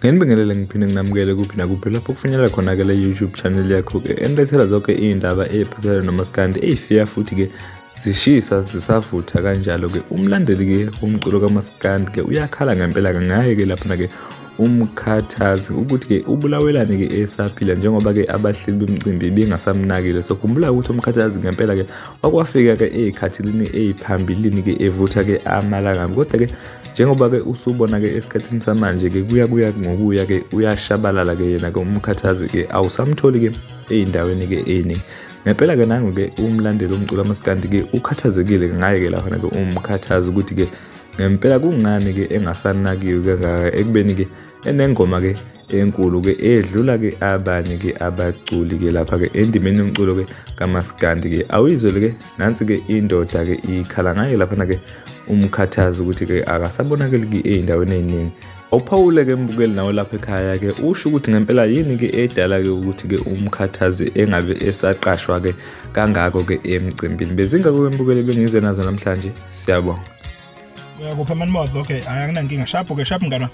Ngenibingelele ngiphinde nginamukele kuphi nakuphi lapho kufinyelela khona ke le YouTube channel yakho ke enilethela zonke izindaba eziphathelene nomaskandi ezifiya futhi ke zishisa zisavutha kanjalo ke umlandeli ke umculo kaMaskandi ke uyakhala ngempela ke ngaye ke lapha ke umkhathazi ukuthi ke ubulawelane ke esaphila njengoba ke abahleli bemicimbi bengasamnakile. So khumbula ukuthi umkhathazi ngempela ke wakwafika ke ezikhathini eziphambilini ke evutha ke amalanga kodwa ke njengoba ke usubona ke esikhathini samanje ke kuya ngokuya ke uyashabalala ke yena ke umkhathazi ke awusamtholi ke ezindaweni ke eziningi. Ngempela ke nangu ke umlandeli omculo kaMaskandi ke ukhathazekile ngaye ke lapha ke umkhathazi ukuthi ke ngempela kungani ke engasanakiwe kangaka ekubeni ke enengoma ke enkulu ke edlula ke abanye ke abaculi ke lapha ke endimeni yomculo ke kaMaskandi ke awuyizwe ke nansi ke indoda ke ikhala ngaye lapha ke umkhathazi ukuthi ke akasabonakeli ke ezindaweni eziningi. Awuphawule ke mbukeli nawe lapha ekhaya ke usho ukuthi ngempela yini ke edala ke ukuthi ke umkhathazi engabe esaqashwa ke kangako ke emcimbini. Bezinga ke mbukeli bengize nazo namhlanje. Siyabonga. Uyakupha mani modlo. Okay, akunankinga. Sharp ngana.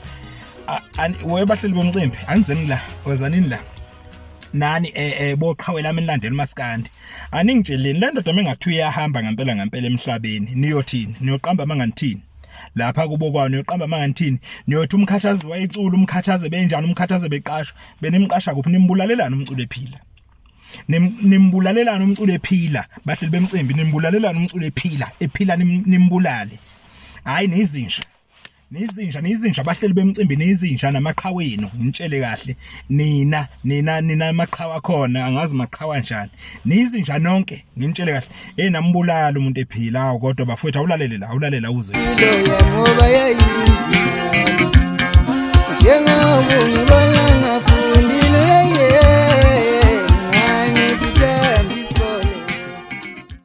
Webahleli bomcimbi anizeni la wezanini la nani boqhawela amilandeli Maskandi aningitsheleni le ndoda mengathi uyahamba ngempela emhlabeni niyothini niyoqamba manganithini lapha kubokwana niyoqamba manganithini niyothi umkhathazi wayicula umkhathaze benjani umkhathaze beqashwa benimqasha kuphi nimbulalelana umculo ephila nimbulalelana umculo ephila bahleli bemcimbi nimbulalelana umculo ephila nimbulale hayi nizinja bahleli bemcimbi nizinja namaqhawe wenu ngitshele kahle nina amaqhawe khona angazi maqhawe kanjani nizinja nonke ngitshele kahle nambulala umuntu ephila kodwa bafowethu awulalela uze ngoba yayizi njengoba ngibona